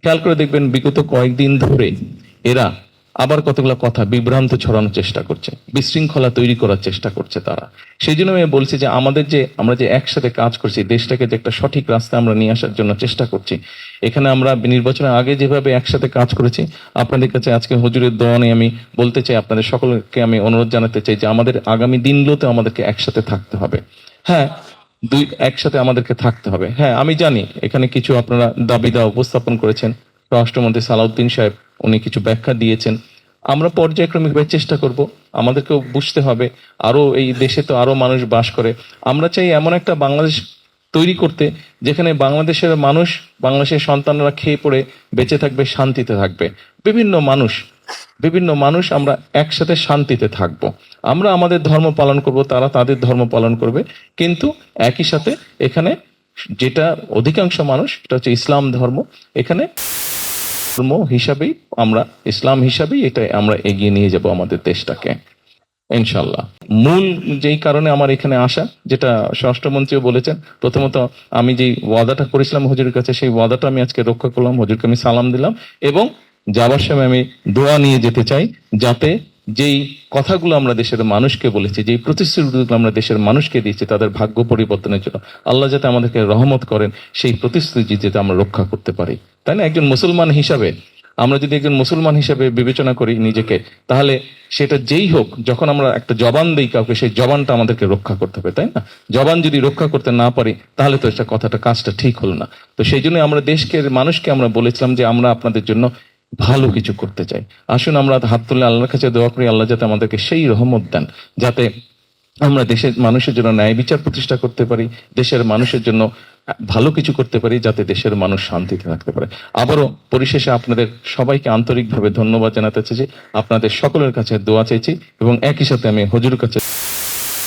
খেয়াল করে দেখবেন বিগত কয়েকদিন ধরে এরা আবার কতগুলো কথা বিভ্রান্ত ছড়ানোর চেষ্টা করছে, বিশৃঙ্খলা তৈরি করার চেষ্টা করছে তারা। সেই জন্য আমি বলছি যে আমরা যে একসাথে কাজ করছি, দেশটাকে যে একটা সঠিক রাস্তায় আমরা নিয়ে আসার জন্য চেষ্টা করছি। এখানে আমরা নির্বাচনের আগে যেভাবে একসাথে কাজ করেছি, আপনাদের কাছে আজকে হুজুরের দোয়া নিয়ে আমি বলতে চাই, আপনাদের সকলকে আমি অনুরোধ জানাতে চাই যে আমাদের আগামী দিনগুলোতে আমাদেরকে একসাথে থাকতে হবে। হ্যাঁ, একসাথে আমাদেরকে থাকতে হবে। হ্যাঁ, আমি জানি এখানে কিছু আপনারা দাবি দেওয়া উপস্থাপন করেছেন, রাষ্ট্রমন্ত্রী সালাউদ্দিন সাহেব উনি কিছু ব্যাখ্যা দিয়েছেন। আমরা পর্যায়ক্রমিকভাবে চেষ্টা করব, আমাদেরকেও বুঝতে হবে আরো এই দেশে তো আরো মানুষ বাস করে। আমরা চাই এমন একটা বাংলাদেশ তৈরি করতে যেখানে বাংলাদেশের সন্তানরা খেয়ে পড়ে বেঁচে থাকবে, শান্তিতে থাকবে। বিভিন্ন মানুষ আমরা একসাথে শান্তিতে থাকব। আমরা আমাদের ধর্ম পালন করব, তারা তাদের ধর্ম পালন করবে, কিন্তু একই সাথে এখানে যেটা অধিকাংশ মানুষ, এটা হচ্ছে ইসলাম ধর্ম। এখানে ধর্ম হিসাবেই ইসলাম হিসাবেই এটা আমরা এগিয়ে নিয়ে যাব আমাদের দেশটাকে ইনশাল্লাহ। মূল যেই কারণে আমার এখানে আসা, যেটা স্বরাষ্ট্রমন্ত্রীও বলেছেন, প্রথমত আমি যেই ওয়াদাটা করেছিলাম হুজুরের কাছে, সেই ওয়াদাটা আমি আজকে রক্ষা করলাম। হুজুরকে আমি সালাম দিলাম এবং যাবার সময় আমি দোয়া নিয়ে যেতে চাই, যাতে যেই কথাগুলো আমরা দেশের মানুষকে বলেছি, যেই প্রতিশ্রুতিগুলো আমরা দেশের মানুষকে দিয়েছি তাদের ভাগ্য পরিবর্তনের জন্য, আল্লাহ যাতে আমাদেরকে রহমত করেন, সেই প্রতিশ্রুতি যাতে আমরা রক্ষা করতে পারি। তাই না? একজন মুসলমান হিসাবে আমরা যদি একজন মুসলমান হিসেবে বিবেচনা করি নিজেকে, তাহলে সেটা যেই হোক, যখন আমরা একটা জবান দিই কাউকে, সেই জবানটা আমাদেরকে রক্ষা করতে হবে, তাই না? জবান যদি রক্ষা করতে না পারি, তাহলে তো এটা কাজটা ঠিক হলো না। তো সেই জন্য আমরা মানুষকে আমরা বলেছিলাম যে আমরা আপনাদের জন্য ভালো কিছু করতে চাই। আসুন আমরা হাত তুলে আল্লাহর কাছে দোয়া করি, আল্লাহ যাতে আমাদেরকে সেই রহমত দেন, যাতে আমরা দেশের মানুষের জন্য ন্যায় বিচার প্রতিষ্ঠা করতে পারি, দেশের মানুষের জন্য ভালো কিছু করতে পারি, যাতে দেশের মানুষ শান্তিতে থাকতে পারে। আবারও পরিশেষে আপনাদের সবাইকে আন্তরিকভাবে ধন্যবাদ জানাতে চাইছি, আপনাদের সকলের কাছে দোয়া চাইছি এবং একই সাথে আমি হুজুরের কাছে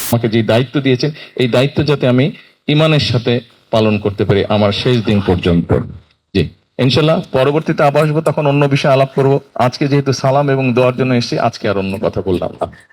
আমাকে যে দায়িত্ব দিয়েছেন, এই দায়িত্ব যাতে আমি ঈমানের সাথে পালন করতে পারি আমার শেষ দিন পর্যন্ত। জি, ইনশাল্লাহ পরবর্তীতে আবার আসবো, তখন অন্য বিষয়ে আলাপ করবো। আজকে যেহেতু সালাম এবং দোয়ার জন্য এসেছি, আজকে আর অন্য কথা বললাম না।